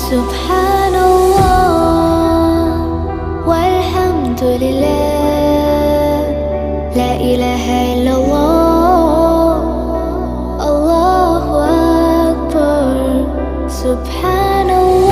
سبحان الله والحمد لله، لا إله إلا الله، الله أكبر. سبحان الله